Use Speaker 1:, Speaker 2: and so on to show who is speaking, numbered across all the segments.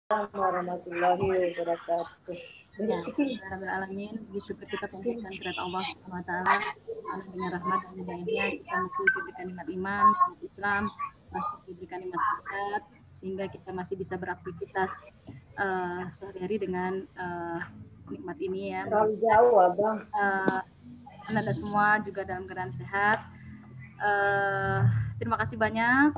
Speaker 1: warahmatullahi wabarakatuh.
Speaker 2: Ya, Alamin, bersyukur kita panjatkan kepada Allah Subhanahu Wa Taala dengan rahmat dan hidayahnya kita masih diberikan nikmat iman, nikmat Islam, masih diberikan nikmat sehat, sehingga kita masih bisa beraktivitas sehari-hari dengan nikmat ini ya.
Speaker 1: Terlalu jauh, Abang.
Speaker 2: Anda semua juga dalam keadaan sehat. Terima kasih banyak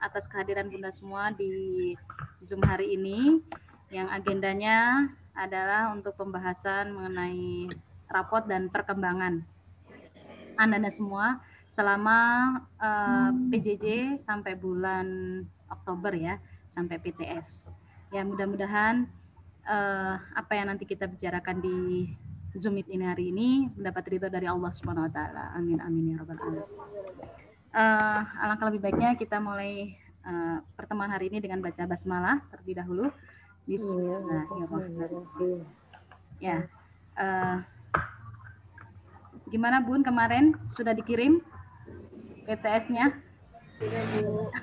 Speaker 2: atas kehadiran Bunda semua di Zoom hari ini, yang agendanya adalah untuk pembahasan mengenai raport dan perkembangan Anda semua selama PJJ sampai bulan Oktober ya, sampai PTS. Ya, mudah-mudahan apa yang nanti kita bicarakan di Zoom ini hari ini mendapat ridho dari Allah Subhanahu Wa Taala. Amin amin ya rabbal alamin. Alangkah lebih baiknya kita mulai pertemuan hari ini dengan baca basmalah terlebih dahulu. Bismillahirrahmanirrahim. Ya, gimana Bun, kemarin sudah dikirim PTS-nya?
Speaker 1: Sudah, Bu.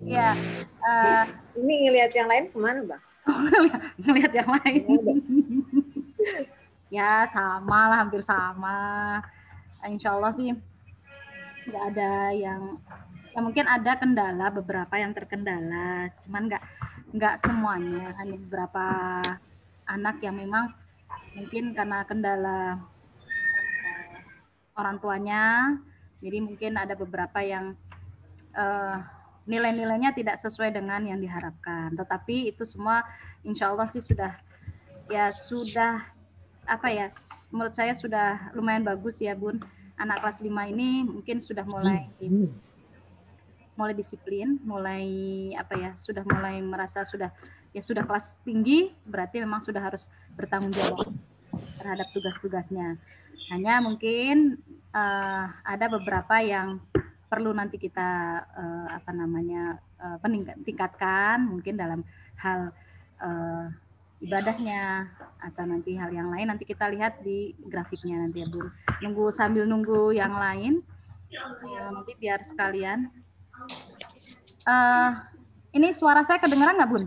Speaker 2: Ya.
Speaker 1: Ini ngelihat yang lain kemana, Bang?
Speaker 2: Ngelihat yang lain. Ya, sama lah, hampir sama. Insya Allah sih nggak ada yang, ya mungkin ada kendala, beberapa yang terkendala, cuman nggak semuanya, hanya beberapa anak yang memang mungkin karena kendala orang tuanya, jadi mungkin ada beberapa yang nilai-nilainya tidak sesuai dengan yang diharapkan. Tetapi itu semua insya Allah sih sudah apa ya, menurut saya sudah lumayan bagus ya Bun. Anak kelas 5 ini mungkin sudah mulai disiplin, mulai apa ya, sudah mulai merasa sudah kelas tinggi, berarti memang sudah harus bertanggung jawab terhadap tugas-tugasnya. Hanya mungkin ada beberapa yang perlu nanti kita tingkatkan, mungkin dalam hal ibadahnya atau nanti hal yang lain, nanti kita lihat di grafiknya nanti ya Bun. Sambil nunggu yang lain, nanti biar sekalian. Ini suara saya kedengeran nggak Bun?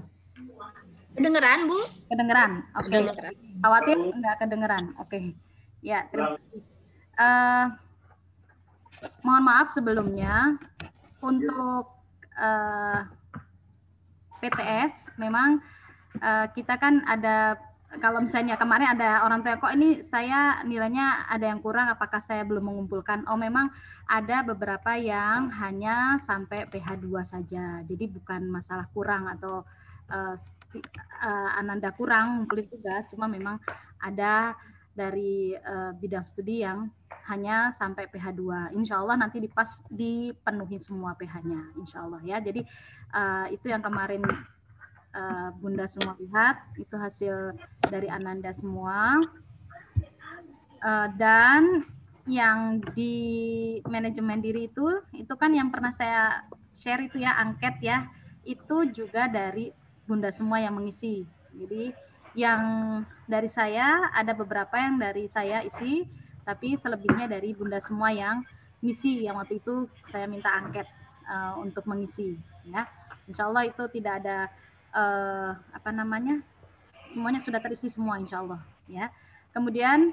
Speaker 3: Kedengeran Bu?
Speaker 2: Kedengeran. Oke. Okay. Khawatir nggak kedengeran? Oke. Okay. Ya, terima kasih. Mohon maaf sebelumnya untuk PTS memang kita kan ada, kalau misalnya kemarin ada orang tua kok ini saya nilainya ada yang kurang, apakah saya belum mengumpulkan? Oh, memang ada beberapa yang hanya sampai PH2 saja. Jadi bukan masalah kurang atau Ananda kurang ngumpulin tugas, cuma memang ada dari bidang studi yang hanya sampai PH2. Insya Allah nanti dipenuhi semua PH-nya, insya Allah ya. Jadi itu yang kemarin Bunda semua lihat, itu hasil dari Ananda semua. Dan yang di manajemen diri itu kan yang pernah saya share itu ya, angket ya, itu juga dari Bunda semua yang mengisi. Jadi yang dari saya ada beberapa yang dari saya isi, tapi selebihnya dari Bunda semua yang ngisi, yang waktu itu saya minta angket untuk mengisi ya. Insya Allah itu tidak ada semuanya sudah terisi semua insya Allah ya. Kemudian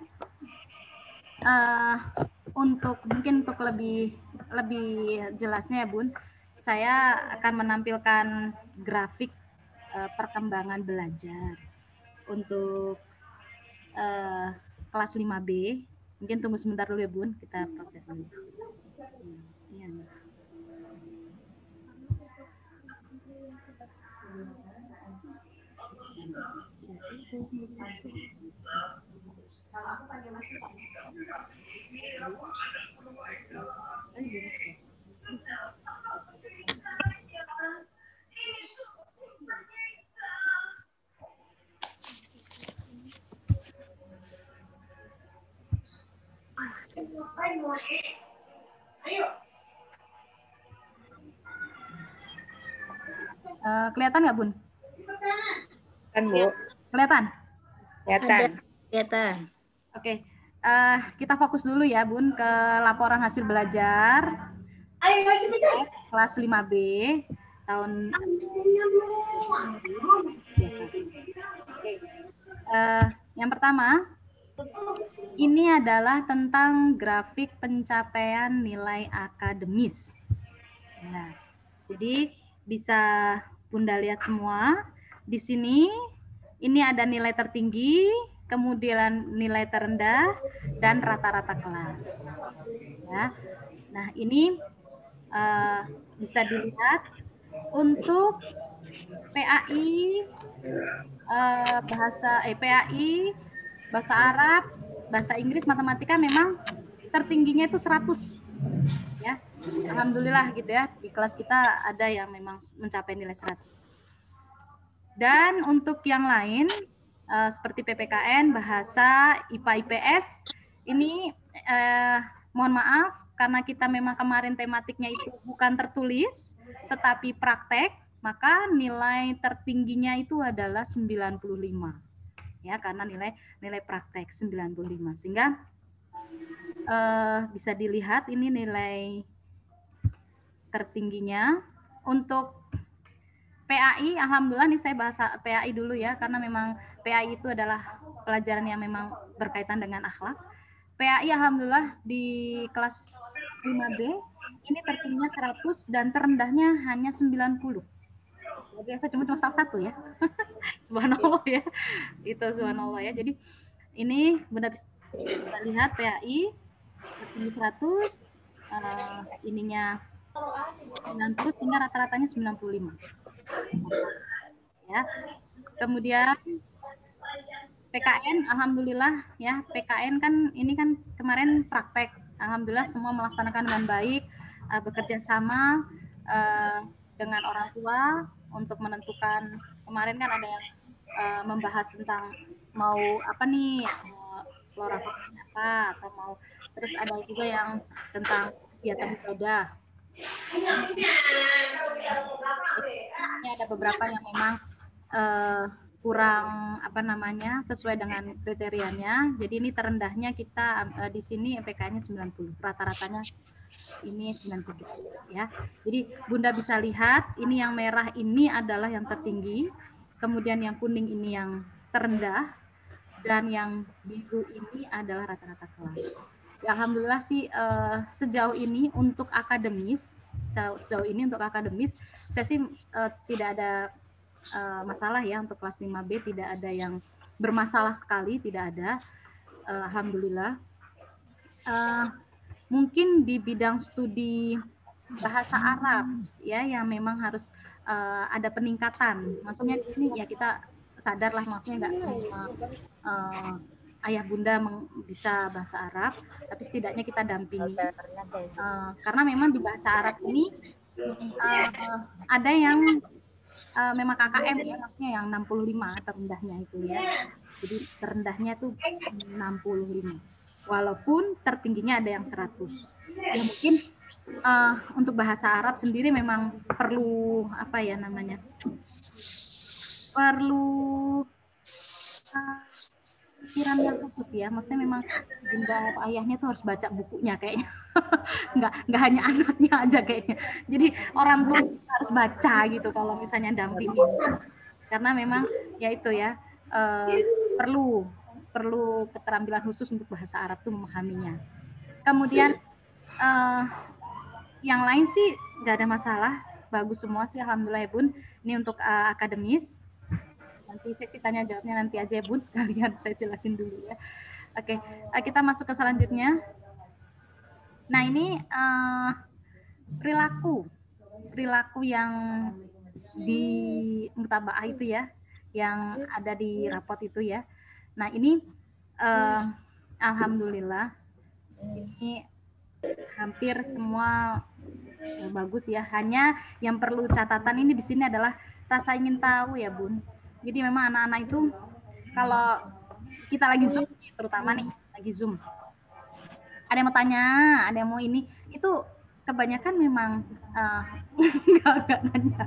Speaker 2: untuk lebih jelasnya ya Bun, saya akan menampilkan grafik perkembangan belajar untuk kelas 5B. Mungkin tunggu sebentar dulu ya Bun, kita proses dulu. Iya. Kelihatan nggak Bun?
Speaker 1: Kan Bu?
Speaker 2: Kelihatan?
Speaker 3: Kelihatan.
Speaker 2: Oke, kita fokus dulu ya Bun ke laporan hasil belajar kelas 5B tahun ya. Yang pertama, ini adalah tentang grafik pencapaian nilai akademis. Nah, jadi bisa Bunda lihat semua. Di sini ini ada nilai tertinggi, kemudian nilai terendah, dan rata-rata kelas. Ya. Nah, ini bisa dilihat untuk PAI PAI, bahasa Arab, bahasa Inggris, matematika memang tertingginya itu 100. Ya. Alhamdulillah gitu ya. Di kelas kita ada yang memang mencapai nilai 100. Dan untuk yang lain seperti PPKN, bahasa, IPA, IPS, ini mohon maaf karena kita memang kemarin tematiknya itu bukan tertulis tetapi praktek, maka nilai tertingginya itu adalah 95. Ya, karena nilai praktek 95. Sehingga bisa dilihat ini nilai tertingginya. Untuk PAI, alhamdulillah nih saya bahas PAI dulu ya, karena memang PAI itu adalah pelajaran yang memang berkaitan dengan akhlak. PAI alhamdulillah di kelas 5B ini tertingginya 100 dan terendahnya hanya 90. Biasa cuma salah satu ya. Subhanallah ya. Itu subhanallah ya. Jadi ini Bunda bisa lihat PAI tertinggi 100, ininya 90 hingga rata-ratanya 95. Ya. Kemudian PKN, alhamdulillah ya, PKN kan ini kan kemarin praktek, alhamdulillah semua melaksanakan dengan baik, bekerja sama dengan orang tua untuk menentukan. Kemarin kan ada yang membahas tentang mau apa nih, flora apa atau mau, terus ada juga yang tentang kegiatan ibadah. Ini ada beberapa yang memang kurang apa namanya sesuai dengan kriterianya. Jadi ini terendahnya kita di sini PK-nya 90, rata-ratanya ini 93 ya. Jadi Bunda bisa lihat ini yang merah ini adalah yang tertinggi, kemudian yang kuning ini yang terendah, dan yang biru ini adalah rata-rata kelas. Ya, alhamdulillah sih sejauh ini untuk akademis, saya sih tidak ada masalah ya. Untuk kelas 5B tidak ada yang bermasalah sekali, tidak ada, alhamdulillah. Mungkin di bidang studi bahasa Arab ya yang memang harus ada peningkatan. Maksudnya ini ya kita sadarlah, maksudnya nggak semua ayah bunda bisa bahasa Arab, tapi setidaknya kita dampingi karena memang di bahasa Arab ini ada yang memang KKM ya, maksudnya yang 65 terendahnya itu ya. Jadi terendahnya itu 65. Walaupun tertingginya ada yang 100. Ya mungkin untuk bahasa Arab sendiri memang perlu apa ya namanya? Perlu pikiran yang khusus ya. Maksudnya memang bunda atau ayahnya tuh harus baca bukunya kayaknya. nggak hanya anaknya aja kayaknya. Jadi orang tua harus baca gitu kalau misalnya dampingin. Karena memang ya itu ya perlu keterampilan khusus untuk bahasa Arab tuh memahaminya. Kemudian yang lain sih nggak ada masalah, bagus semua sih alhamdulillah ya Bun. Ini untuk akademis. Nanti sesi tanya jawabnya nanti aja ya Bun, sekalian saya jelasin dulu ya. Oke, kita masuk ke selanjutnya. Nah ini perilaku yang di mutabaah itu ya, yang ada di rapot itu ya. Nah ini alhamdulillah ini hampir semua bagus ya. Hanya yang perlu catatan ini di sini adalah rasa ingin tahu ya Bun. Jadi memang anak-anak itu kalau kita lagi Zoom, terutama nih lagi Zoom, ada yang mau tanya, ada yang mau ini, itu kebanyakan memang enggak nanya.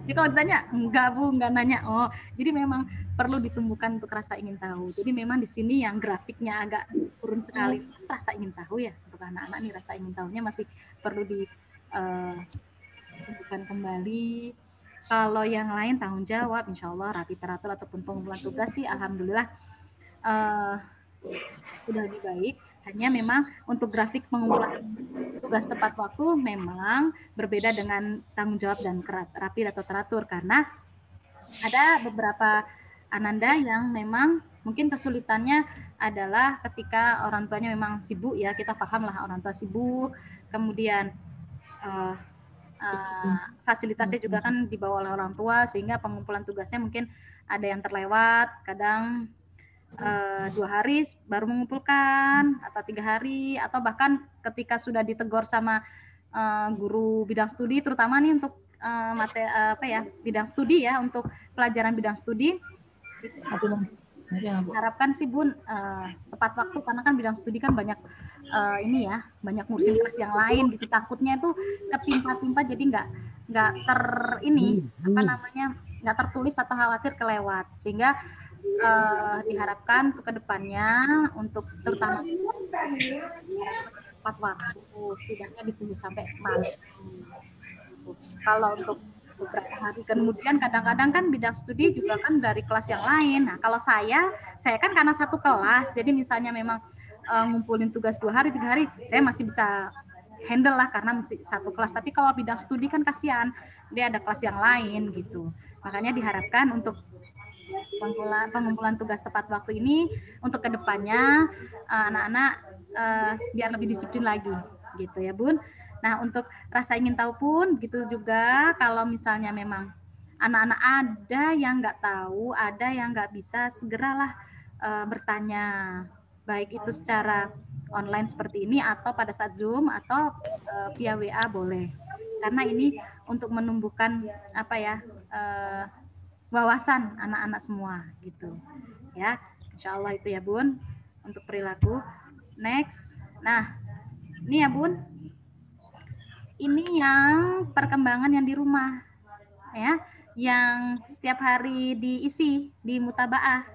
Speaker 2: Jadi kalau ditanya, enggak Bu, enggak nanya. Oh, jadi memang perlu ditumbuhkan untuk rasa ingin tahu. Jadi memang di sini yang grafiknya agak turun sekali, rasa ingin tahu ya. Untuk anak-anak nih rasa ingin tahunya masih perlu ditumbuhkan kembali. Kalau yang lain tanggung jawab, insya Allah rapi teratur ataupun pengumpulan tugas sih, alhamdulillah sudah lebih baik. Hanya memang untuk grafik pengumpulan tugas tepat waktu memang berbeda dengan tanggung jawab dan rapi atau teratur, karena ada beberapa ananda yang memang mungkin kesulitannya adalah ketika orang tuanya memang sibuk ya, kita paham lah orang tua sibuk, kemudian fasilitasnya juga kan dibawa oleh orang tua, sehingga pengumpulan tugasnya mungkin ada yang terlewat, kadang 2 hari baru mengumpulkan, atau 3 hari, atau bahkan ketika sudah ditegur sama guru bidang studi, terutama nih untuk bidang studi ya, untuk pelajaran bidang studi, harapkan sih Bun tepat waktu, karena kan bidang studi kan banyak banyak ngurusin kelas yang lain gitu, takutnya itu ketimpa-timpa, jadi nggak nggak tertulis atau khawatir kelewat, sehingga diharapkan untuk kedepannya untuk terutama tepat waktu, setidaknya ditunggu sampai malam. Kalau untuk beberapa hari kemudian, kadang-kadang kan bidang studi juga kan dari kelas yang lain. Nah, kalau saya kan karena satu kelas, jadi misalnya memang ngumpulin tugas 2 hari, 3 hari, saya masih bisa handle lah karena masih satu kelas. Tapi kalau bidang studi kan kasihan, dia ada kelas yang lain gitu. Makanya diharapkan untuk pengumpulan tugas tepat waktu ini untuk kedepannya anak-anak biar lebih disiplin lagi gitu ya Bun. Nah, untuk rasa ingin tahu pun gitu juga, kalau misalnya memang anak-anak ada yang nggak tahu, ada yang nggak bisa, segeralah bertanya, baik itu secara online seperti ini atau pada saat Zoom atau via WA boleh, karena ini untuk menumbuhkan wawasan anak-anak semua gitu ya. Insya Allah itu ya Bun untuk perilaku. Next, nah ini ya Bun, ini yang perkembangan yang di rumah ya, yang setiap hari diisi di mutabaah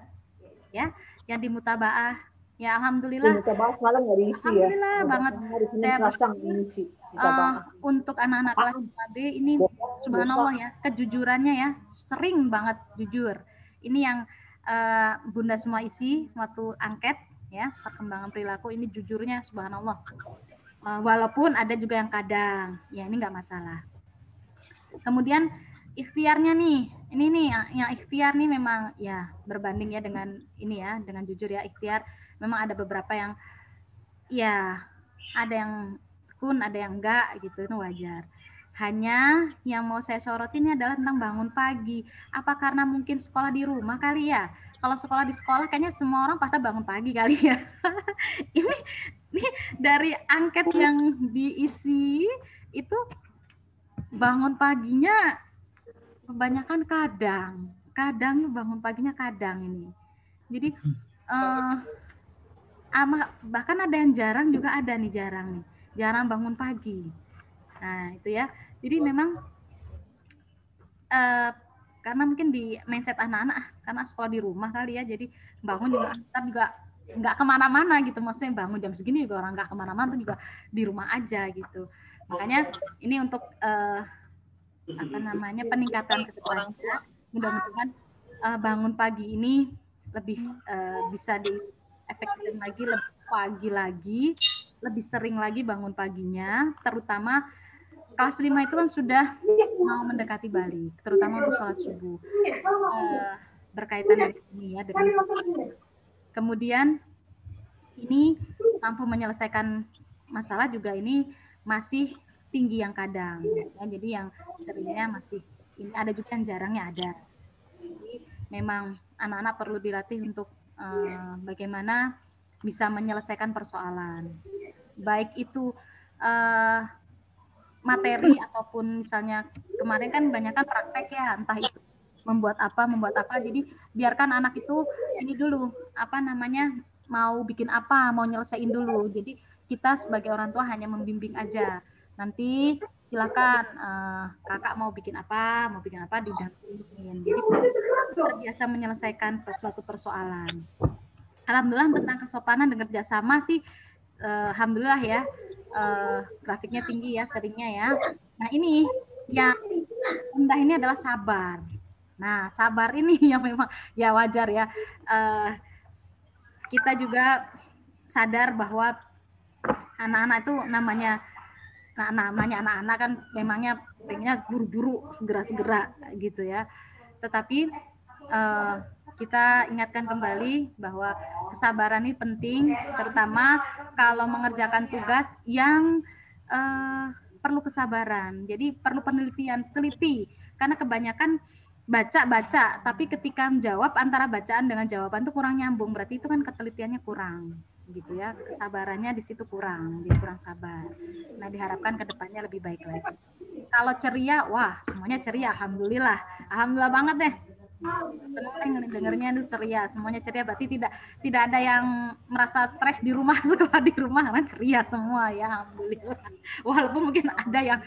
Speaker 2: ya, yang di mutabaah ya, alhamdulillah.
Speaker 1: Mutabaah semalam nggak diisi ya.
Speaker 2: Alhamdulillah banget. Saya
Speaker 1: mengisi
Speaker 2: untuk anak-anak kelas 5B ini subhanallah ya, kejujurannya ya, sering banget jujur. Ini yang Bunda semua isi waktu angket ya, perkembangan perilaku ini jujurnya subhanallah. Walaupun ada juga yang kadang, ya ini nggak masalah. Kemudian ikhtiarnya nih, ini nih yang ikhtiar nih memang ya berbanding ya dengan ini ya, dengan jujur ya, ikhtiar memang ada beberapa yang ya ada yang tekun, ada yang enggak gitu, itu wajar. Hanya yang mau saya soroti ini adalah tentang bangun pagi. Apa karena mungkin sekolah di rumah kali ya? Kalau sekolah di sekolah kayaknya semua orang pada bangun pagi kali ya. ini dari angket yang diisi itu bangun paginya kebanyakan kadang bangun paginya kadang ini. Jadi bahkan ada yang jarang juga, ada nih jarang bangun pagi. Nah itu ya, jadi memang karena mungkin di mindset anak-anak karena sekolah di rumah kali ya, jadi bangun juga tetap juga nggak kemana-mana gitu, maksudnya bangun jam segini juga orang nggak kemana-mana, tuh juga di rumah aja gitu. Makanya ini untuk peningkatan kedepannya, mudah-mudahan bangun pagi ini lebih bisa diefektifkan lagi, lebih pagi lagi, lebih sering lagi bangun paginya, terutama kelas 5 itu kan sudah mau mendekati balik, terutama untuk sholat subuh, berkaitan dengan ini ya, dengan kemudian ini mampu menyelesaikan masalah juga, ini masih tinggi yang kadang ya, jadi yang seringnya masih ini, ada juga yang jarangnya ada. Jadi memang anak-anak perlu dilatih untuk bagaimana bisa menyelesaikan persoalan, baik itu materi ataupun misalnya kemarin kan banyak kan praktek ya, entah itu membuat apa, jadi biarkan anak itu ini dulu mau bikin apa, mau nyelesain dulu, jadi kita sebagai orang tua hanya membimbing aja, nanti silakan kakak mau bikin apa didampingin, jadi terbiasa menyelesaikan suatu persoalan. Alhamdulillah tentang kesopanan dan kerjasama sih alhamdulillah ya, grafiknya tinggi ya, seringnya ya. Nah ini yang indah ini adalah sabar. Nah, sabar ini yang memang ya wajar ya. Kita juga sadar bahwa anak-anak itu namanya anak-anak kan memangnya pengennya buru-buru segera-segera gitu ya. Tetapi kita ingatkan kembali bahwa kesabaran ini penting, terutama kalau mengerjakan tugas yang perlu kesabaran. Jadi perlu penelitian, teliti, karena kebanyakan baca, tapi ketika menjawab antara bacaan dengan jawaban itu kurang nyambung, berarti itu kan ketelitiannya kurang, gitu ya, kesabarannya di situ kurang, dia kurang sabar. Nah, diharapkan ke depannya lebih baik lagi. Kalau ceria, wah semuanya ceria, alhamdulillah banget deh. Seneng dengernya itu ceria, semuanya ceria, berarti tidak ada yang merasa stres di rumah. Sekolah di rumah kan ceria semua ya, alhamdulillah. Walaupun mungkin ada yang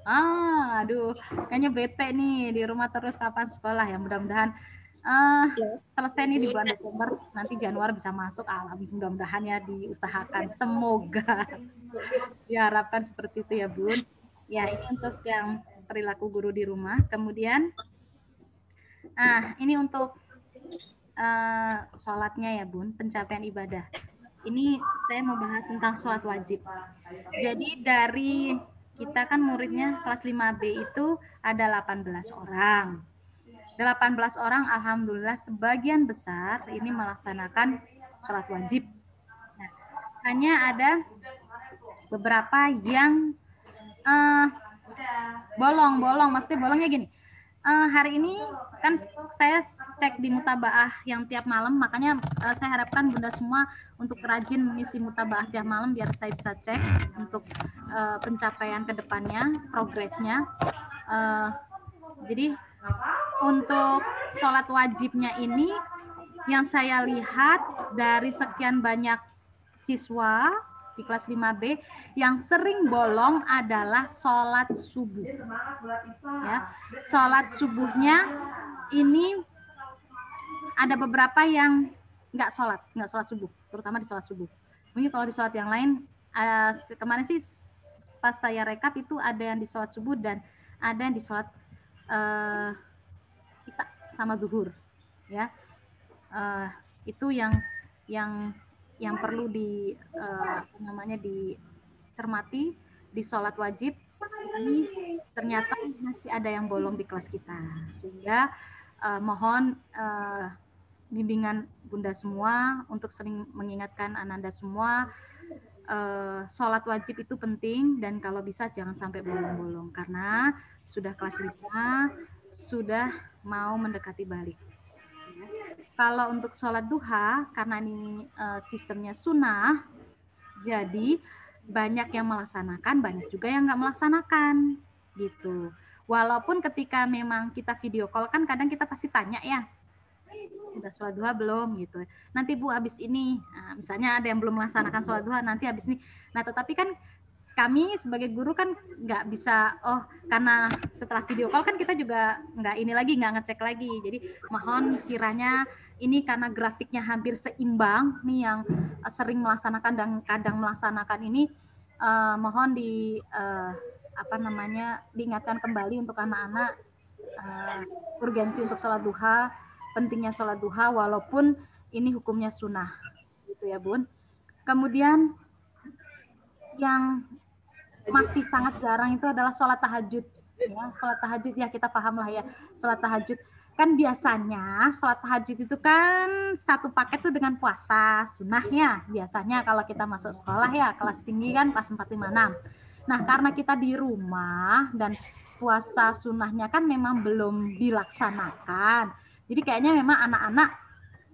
Speaker 2: aduh kayaknya bete nih di rumah terus, kapan sekolah ya. Mudah-mudahan selesai nih di bulan Desember, nanti Januari bisa masuk, mudah-mudahan ya, diusahakan, semoga diharapkan seperti itu ya Bun. Ya, ini untuk yang perilaku guru di rumah. Kemudian ini untuk sholatnya ya Bun, pencapaian ibadah. Ini saya mau bahas tentang sholat wajib. Jadi dari kita kan muridnya kelas 5B itu ada 18 orang. 18 orang alhamdulillah sebagian besar ini melaksanakan sholat wajib. Nah, hanya ada beberapa yang bolong, maksudnya bolongnya gini. Hari ini kan saya cek di mutabaah yang tiap malam, makanya saya harapkan Bunda semua untuk rajin mengisi mutabaah tiap malam biar saya bisa cek untuk pencapaian kedepannya, progresnya. Jadi untuk sholat wajibnya ini yang saya lihat dari sekian banyak siswa di kelas 5B yang sering bolong adalah sholat subuh. Ya, sholat subuhnya ini ada beberapa yang nggak sholat subuh, terutama di sholat subuh. Mungkin kalau di sholat yang lain, kemarin sih pas saya rekap itu ada yang di sholat subuh dan ada yang di sholat isya sama zuhur. Ya, itu yang perlu dicermati di sholat wajib. Ini ternyata masih ada yang bolong di kelas kita, sehingga mohon bimbingan Bunda semua untuk sering mengingatkan Ananda semua, sholat wajib itu penting, dan kalau bisa jangan sampai bolong-bolong, karena sudah kelas 5, sudah mau mendekati balik. Kalau untuk sholat duha, karena ini sistemnya sunnah, jadi banyak yang melaksanakan, banyak juga yang nggak melaksanakan, gitu. Walaupun ketika memang kita video call kan kadang kita pasti tanya ya, udah sholat duha belum gitu. Nanti Bu habis ini, nah, misalnya ada yang belum melaksanakan sholat duha, nanti habis ini. Nah, tetapi kan kami sebagai guru kan nggak bisa, karena setelah video call kan kita juga nggak ngecek lagi. Jadi mohon kiranya ini karena grafiknya hampir seimbang nih, yang sering melaksanakan dan kadang melaksanakan ini, mohon diingatkan kembali untuk anak-anak urgensi untuk sholat duha, pentingnya sholat duha walaupun ini hukumnya sunnah, gitu ya Bun. Kemudian yang masih sangat jarang itu adalah sholat tahajud. Ya, sholat tahajud ya kita paham lah ya, sholat tahajud. Kan biasanya sholat tahajud itu kan satu paket tuh dengan puasa sunnahnya. Biasanya kalau kita masuk sekolah ya, kelas tinggi kan pas 456. Nah, karena kita di rumah dan puasa sunnahnya kan memang belum dilaksanakan. Jadi kayaknya memang anak-anak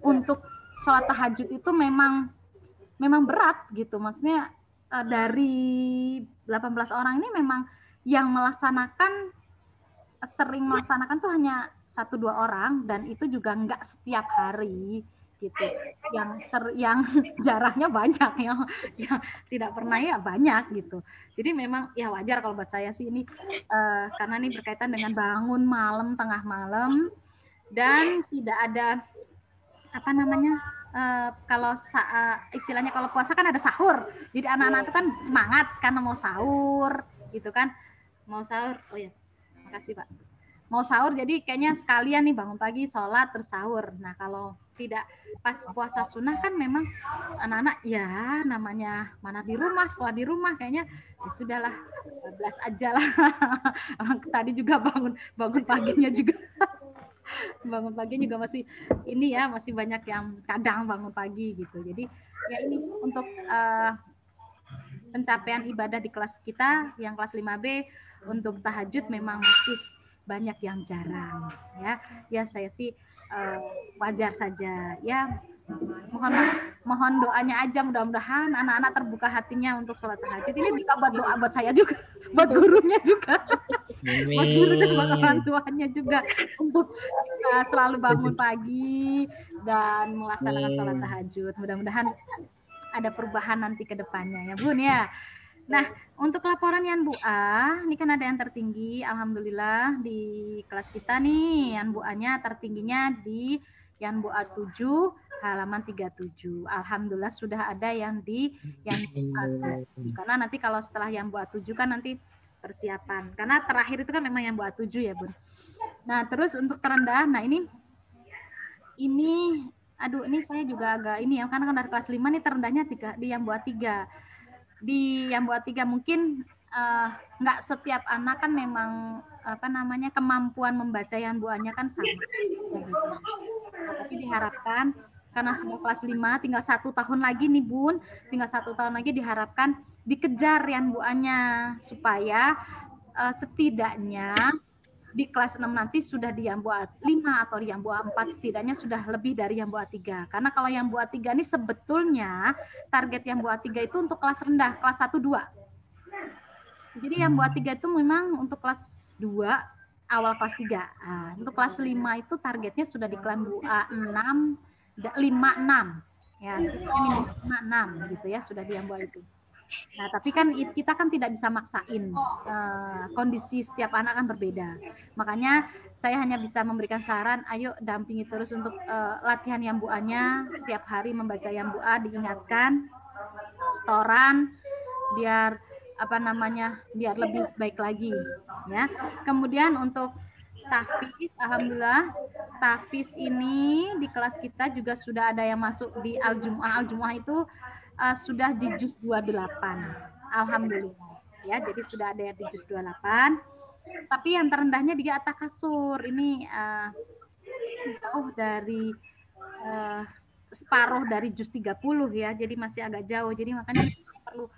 Speaker 2: untuk sholat tahajud itu memang berat gitu. Maksudnya dari 18 orang ini memang yang sering melaksanakan tuh hanya 1-2 orang, dan itu juga nggak setiap hari gitu. Yang jarangnya banyak, yang tidak pernah ya banyak gitu. Jadi memang ya wajar kalau buat saya sih ini karena ini berkaitan dengan bangun malam, tengah malam, dan tidak ada kalau istilahnya kalau puasa kan ada sahur. Jadi anak-anak itu kan semangat karena mau sahur gitu kan. Mau sahur. Oh ya. Makasih Pak. mau sahur, jadi kayaknya sekalian nih bangun pagi, sholat, terus sahur. Nah, kalau tidak pas puasa sunnah kan memang anak-anak ya namanya mana di rumah, sekolah di rumah, kayaknya ya sudahlah, 12 aja lah. Tadi juga bangun paginya juga. Bangun pagi juga masih ini ya, masih banyak yang kadang bangun pagi gitu. Jadi ya ini untuk pencapaian ibadah di kelas kita yang kelas 5B untuk tahajud memang masih banyak yang jarang ya. Ya saya sih wajar saja ya, mohon doanya aja, mudah-mudahan anak-anak terbuka hatinya untuk sholat tahajud. Ini juga buat doa buat saya juga, buat gurunya juga, buat guru dan buat orang tuanya juga, untuk selalu bangun pagi dan melaksanakan sholat tahajud. Mudah-mudahan ada perubahan nanti ke depannya ya Bun ya. Nah, untuk laporan Yan Bu A, ini kan ada yang tertinggi, alhamdulillah di kelas kita nih, Yan Bu A-nya tertingginya di Yan Bu A 7 halaman 37. Alhamdulillah sudah ada yang di Yan Bu A 7. Karena nanti kalau setelah Yan Bu A 7 kan nanti persiapan. Karena terakhir itu kan memang Yan Bu A 7 ya, Bun. Nah, terus untuk terendah, nah ini aduh ini saya juga agak ini ya, karena kan dari kelas 5 nih terendahnya di Yan Bu A 3. Di yang buat 3 mungkin nggak setiap anak kan memang kemampuan membaca yang buahnya kan sama. Nah, tapi diharapkan karena semua kelas 5 tinggal 1 tahun lagi nih Bun, tinggal 1 tahun lagi diharapkan dikejar yang buahnya supaya setidaknya di kelas 6 nanti sudah di Yambua 5 atau di Yambua 4 setidaknya sudah lebih dari Yambua 3. Karena kalau Yambua 3 ini sebetulnya target Yambua 3 itu untuk kelas rendah, kelas 1 2. Jadi Yambua 3 itu memang untuk kelas 2 awal kelas 3. Nah, untuk kelas 5 itu targetnya sudah di Yambua 6 5 6. Ya, minimal 5 6 gitu ya sudah di Yambua itu. Nah, tapi kan kita kan tidak bisa maksain, kondisi setiap anak kan berbeda. Makanya saya hanya bisa memberikan saran, ayo dampingi terus untuk latihan Yambuanya, setiap hari membaca Yambua, diingatkan, setoran, biar biar lebih baik lagi, ya. Kemudian untuk tahfiz, alhamdulillah tahfiz ini di kelas kita juga sudah ada yang masuk di Al-Jum'ah. Al-Jum'ah itu sudah di juz 28. Alhamdulillah. Ya, jadi sudah ada yang di juz 28. Tapi yang terendahnya di At-Takasur. Ini jauh dari separuh dari juz 30 ya. Jadi masih agak jauh. Jadi makanya perlu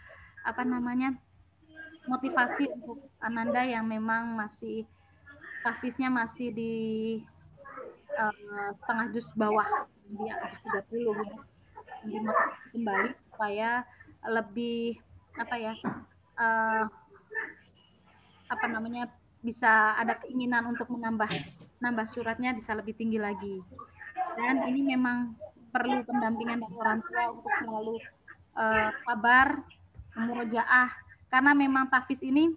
Speaker 2: motivasi untuk Ananda yang memang masih tahfiznya masih di setengah juz bawah di juz 30 ya. Kembali supaya lebih bisa ada keinginan untuk menambah suratnya bisa lebih tinggi lagi. Dan ini memang perlu pendampingan dari orang tua untuk selalu sabar, murojaah, karena memang tahfiz ini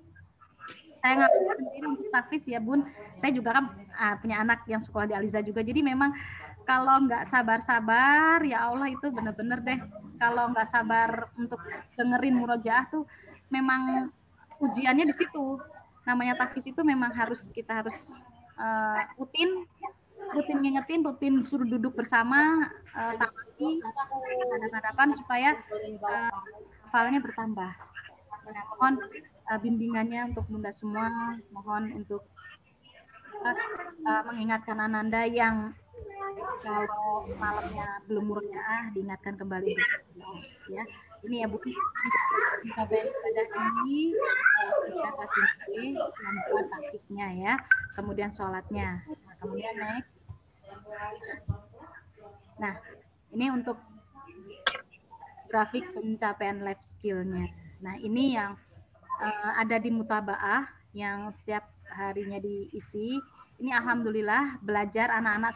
Speaker 2: saya nggak sendiri untuk tahfiz ya Bun. Saya juga kan punya anak yang sekolah di Aliza juga, jadi memang kalau nggak sabar-sabar, ya Allah itu benar-benar deh. Kalau nggak sabar untuk dengerin murojaah tuh, memang ujiannya di situ. Namanya tahfiz itu memang kita harus rutin ngingetin, rutin suruh duduk bersama, tapi hadap-hadapan supaya hafalannya bertambah. Nah, mohon bimbingannya untuk Bunda semua, mohon untuk mengingatkan Ananda yang kalau malamnya belum murojaah diingatkan kembali ya. Ini ya Bu, kita ibadah ini kita kasih yang buat tahfiznya ya. Kemudian sholatnya. Nah, kemudian next. Nah, ini untuk grafik pencapaian life skill-nya. Nah, ini yang ada di mutabaah yang setiap harinya diisi. Ini alhamdulillah belajar anak-anak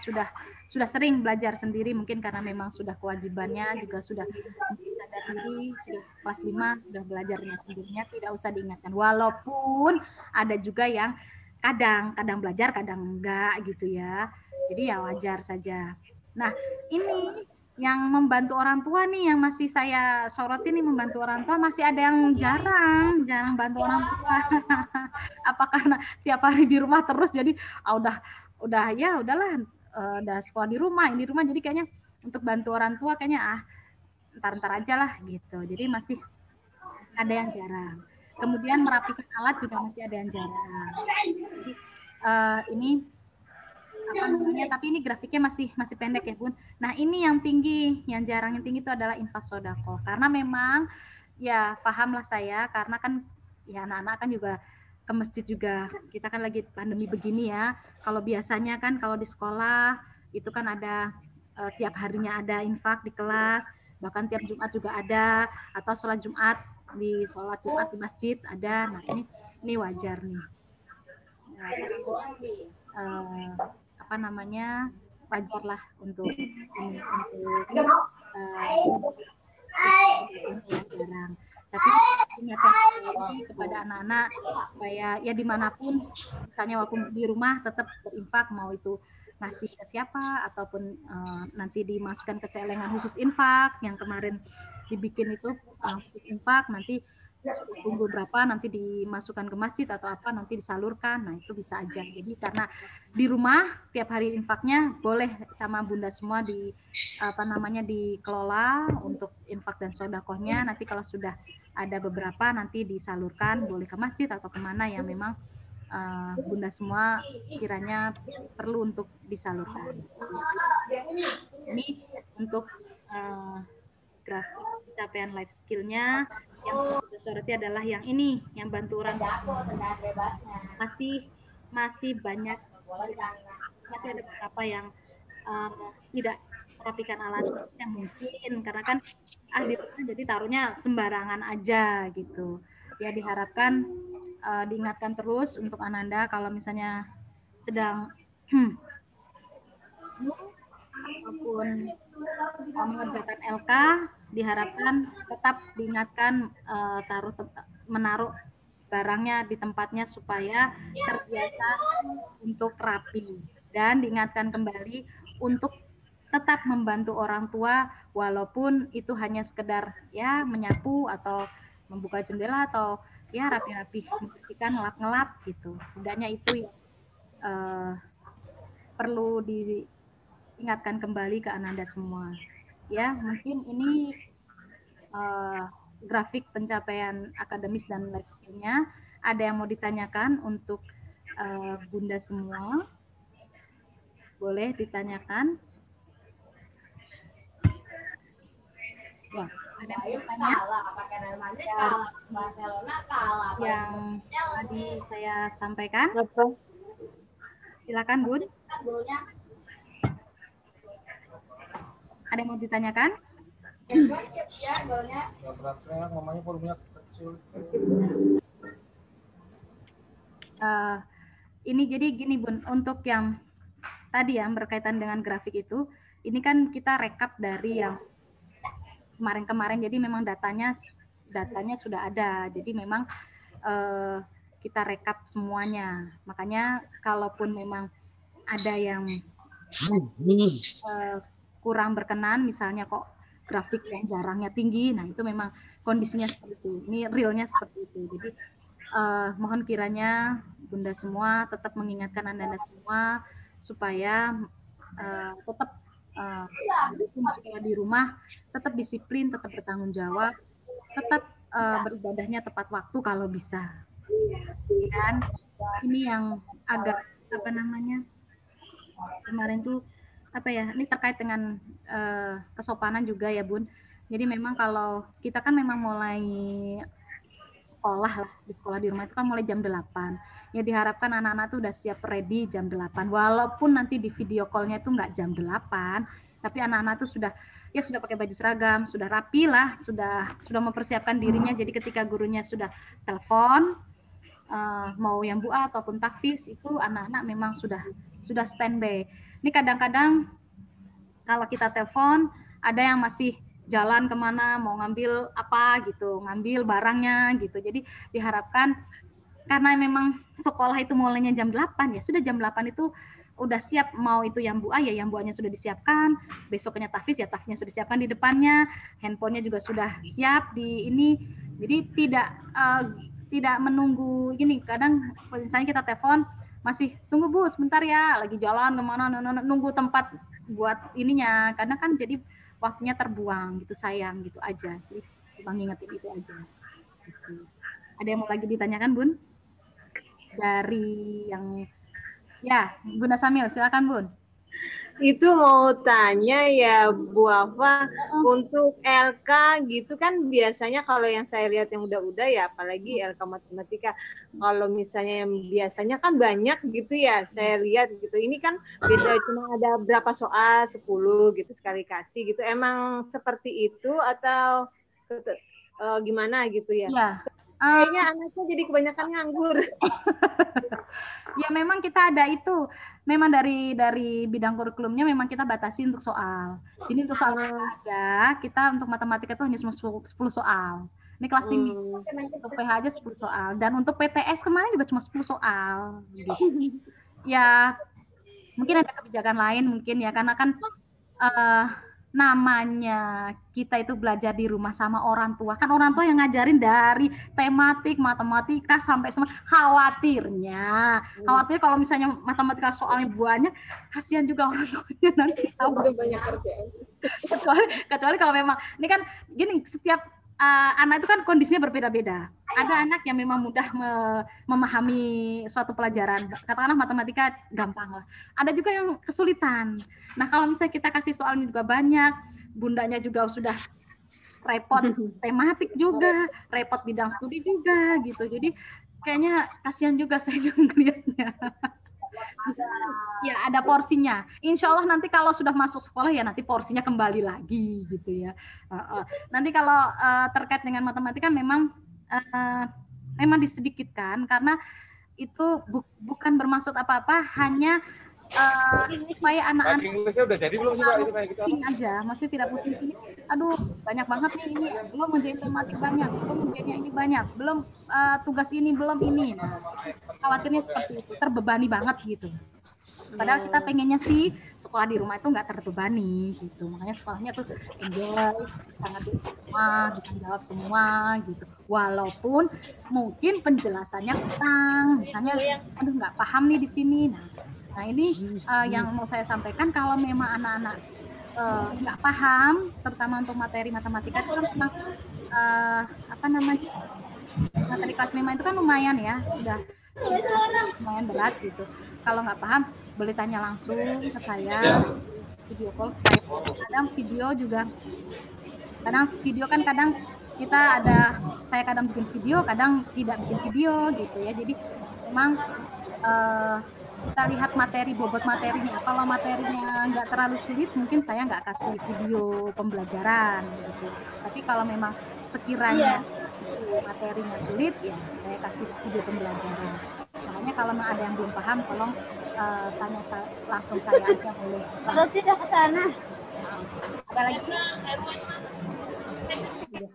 Speaker 2: sudah sering belajar sendiri, mungkin karena memang sudah kewajibannya, juga sudah sadar diri, sudah kelas 5 sudah belajar dengan sendirinya, tidak usah diingatkan. Walaupun ada juga yang kadang belajar, kadang enggak gitu ya. Jadi ya wajar saja. Nah, ini yang membantu orang tua nih yang masih saya soroti nih, membantu orang tua masih ada yang jarang bantu orang tua. Apa karena tiap hari di rumah terus jadi udah ya udahlah, udah sekolah di rumah, ini di rumah, jadi kayaknya untuk bantu orang tua kayaknya ntar aja lah gitu. Jadi masih ada yang jarang. Kemudian merapikan alat juga masih ada yang jarang. Jadi ini apa namanya, tapi ini grafiknya masih pendek ya Bun. Nah ini yang tinggi, yang jarang yang tinggi itu adalah infak sodako, karena memang ya pahamlah saya, karena kan ya anak-anak kan juga ke masjid juga, kita kan lagi pandemi begini ya. Kalau biasanya kan kalau di sekolah itu kan ada tiap harinya ada infak di kelas, bahkan tiap Jumat juga ada, atau sholat Jumat di masjid ada. Nah ini wajar nih. Apa namanya, wajar lah untuk jarang. Tapi ingatkan kepada anak-anak supaya ya dimanapun, misalnya walaupun di rumah tetap berinfak, mau itu ngasih ke siapa ataupun nanti dimasukkan ke celengan khusus infak yang kemarin dibikin itu khusus infak, nanti tunggu berapa nanti dimasukkan ke masjid atau apa nanti disalurkan. Nah itu bisa aja. Jadi karena di rumah tiap hari infaknya boleh sama bunda semua di apa namanya dikelola untuk infak dan sodakohnya. Nanti kalau sudah ada beberapa nanti disalurkan, boleh ke masjid atau kemana yang memang bunda semua kiranya perlu untuk disalurkan. Ini untuk grafik pencapaian life skill-nya. Yang kita soroti adalah yang ini, yang bantu orang masih banyak, masih ada beberapa yang tidak merapikan alat yang mungkin karena kan di rumah jadi taruhnya sembarangan aja gitu ya. Diharapkan diingatkan terus untuk Ananda kalau misalnya sedang ataupun mengerjakan LK, diharapkan tetap diingatkan menaruh barangnya di tempatnya supaya terbiasa untuk rapi, dan diingatkan kembali untuk tetap membantu orang tua walaupun itu hanya sekedar ya menyapu atau membuka jendela atau ya rapi-rapi membersihkan, ngelap-ngelap gitu. Setidaknya itu yang perlu diingatkan kembali ke Ananda semua. Ya, mungkin ini grafik pencapaian akademis dan life skill-nya. Ada yang mau ditanyakan untuk bunda semua? Boleh ditanyakan. Ya, ada yang mau bertanya? Yang tadi saya sampaikan. Silakan Bun. Ada yang mau ditanyakan? Ini jadi gini Bun, untuk yang tadi yang berkaitan dengan grafik itu, ini kan kita rekap dari yang kemarin-kemarin, jadi memang datanya sudah ada, jadi memang kita rekap semuanya. Makanya kalaupun memang ada yang kurang berkenan, misalnya kok grafik yang jarangnya tinggi, nah itu memang kondisinya seperti itu, ini realnya seperti itu. Jadi mohon kiranya bunda semua tetap mengingatkan Anda semua supaya tetap sekolah di rumah, tetap disiplin, tetap bertanggung jawab, tetap beribadahnya tepat waktu kalau bisa. Dan ini yang agak apa namanya kemarin tuh apa ya, ini terkait dengan kesopanan juga ya Bun. Jadi memang kalau kita kan memang mulai sekolah lah, di sekolah di rumah itu kan mulai jam 8. Ya diharapkan anak-anak tuh udah siap ready jam 8. Walaupun nanti di video call-nya itu nggak jam 8, tapi anak-anak tuh sudah pakai baju seragam, sudah rapi lah, sudah mempersiapkan dirinya. Jadi ketika gurunya sudah telepon, mau yang bu'a ataupun takfiz, itu anak-anak memang sudah standby. Ini kadang-kadang kalau kita telepon, ada yang masih jalan kemana, mau ngambil apa gitu, ngambil barangnya gitu. Jadi diharapkan, karena memang sekolah itu mulainya jam 8, ya sudah jam 8 itu udah siap, mau itu yang Bu A ya yang Bu A-nya sudah disiapkan, besoknya tahfiz ya tahfiznya sudah disiapkan di depannya, handphonenya juga sudah siap di ini. Jadi tidak menunggu gini, kadang misalnya kita telepon masih tunggu Bu sebentar ya, lagi jalan kemana nunggu tempat buat ininya, karena kan jadi waktunya terbuang gitu, sayang gitu aja sih, Bang ingetin itu aja gitu. Ada yang mau lagi ditanyakan Bun? Dari yang ya, Bunda Samil, silakan Bun.
Speaker 4: Itu mau tanya ya Bu Afa, untuk LK gitu kan biasanya kalau yang saya lihat yang udah-udah ya, apalagi LK matematika, kalau misalnya yang biasanya kan banyak gitu ya, saya lihat gitu. Ini kan biasanya cuma ada berapa soal, 10 gitu sekali kasih gitu. Emang seperti itu atau gimana gitu ya?
Speaker 2: Ya.
Speaker 4: Kayaknya anaknya jadi kebanyakan nganggur.
Speaker 2: Ya memang kita ada itu, memang dari bidang kurikulumnya memang kita batasi untuk soal. Jadi untuk soal aja, kita untuk matematika itu hanya 10 soal. Ini kelas tinggi, untuk PH aja 10 soal. Dan untuk PTS kemarin juga cuma 10 soal. Gitu. Ya mungkin ada kebijakan lain mungkin ya, karena kan namanya kita itu belajar di rumah sama orang tua, kan orang tua yang ngajarin dari tematik matematika sampai semua. Khawatir kalau misalnya matematika soalnya banyak, kasihan juga orang tuanya nanti tahu banyak kerjaan. kecuali kalau memang ini kan gini, setiap anak itu kan kondisinya berbeda-beda. Ada anak yang memang mudah memahami suatu pelajaran, katakanlah matematika gampang lah. Ada juga yang kesulitan. Nah kalau misalnya kita kasih soalnya juga banyak, bundanya juga sudah repot tematik juga, repot bidang studi juga gitu. Jadi kayaknya kasihan juga saya juga ngeliatnya. Ya ada porsinya. Insya Allah nanti kalau sudah masuk sekolah ya nanti porsinya kembali lagi gitu ya. Nanti kalau terkait dengan matematika memang disedikitkan, karena itu bukan bermaksud apa-apa, hanya supaya anak-anak
Speaker 5: udah jadi belum
Speaker 2: pusing aja, masih tidak pusing ini. Aduh banyak banget nih ini, belum menjadi tematik banyak, belum menjadi ini banyak, belum tugas ini belum ini. Nah, khawatirnya seperti itu, terbebani banget gitu. Padahal kita pengennya sih sekolah di rumah itu nggak terbebani gitu, makanya sekolahnya tuh enjoy, sangat semua, bisa jawab semua gitu. Walaupun mungkin penjelasannya kurang, misalnya, aduh nggak paham nih di sini. Nah ini yang mau saya sampaikan, kalau memang anak-anak nggak paham, terutama untuk materi matematika itu kan memang materi kelas 5 itu kan lumayan ya, sudah lumayan berat gitu. Kalau nggak paham boleh tanya langsung ke saya, video call saya. Kadang video juga, kadang video kan kadang kita ada, saya kadang bikin video, kadang tidak bikin video gitu ya. Jadi memang kita lihat materi, bobot materinya. Kalau materinya nggak terlalu sulit, mungkin saya nggak kasih video pembelajaran gitu. Tapi kalau memang sekiranya materinya sulit, ya saya kasih video pembelajaran. Makanya kalau ada yang belum paham, tolong tanya langsung saya aja boleh.
Speaker 3: Kalau tidak ke sana.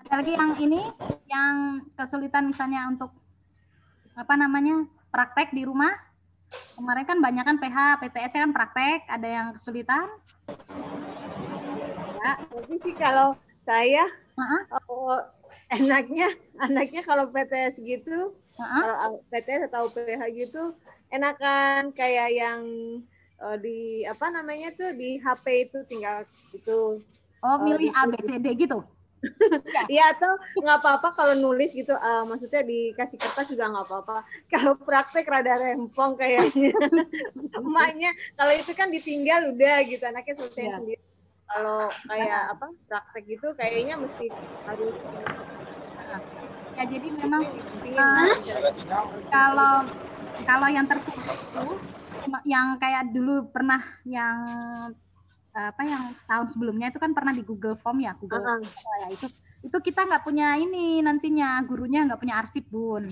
Speaker 2: Ada lagi yang ini, yang kesulitan misalnya untuk praktek di rumah. Kemarin kan banyak kan PH, PTS kan praktek, ada yang kesulitan?
Speaker 4: Ya, tapi sih kalau saya enaknya kalau PTS gitu, kalau PTS atau PH gitu, enakan kayak yang di di HP itu tinggal itu.
Speaker 2: Oh, milih A, B, C, D gitu?
Speaker 4: Iya, atau nggak apa-apa kalau nulis gitu, maksudnya dikasih kertas juga nggak apa-apa. Kalau praktek rada rempong kayaknya. Emaknya kalau itu kan ditinggal udah gitu, anaknya selesai sendiri. Kalau kayak praktek gitu kayaknya mesti harus.
Speaker 2: Ya jadi memang kalau yang tertulis itu yang kayak dulu pernah yang tahun sebelumnya itu kan pernah di Google Form ya, Google ya, itu kita nggak punya ini, nantinya gurunya nggak punya arsip Bun.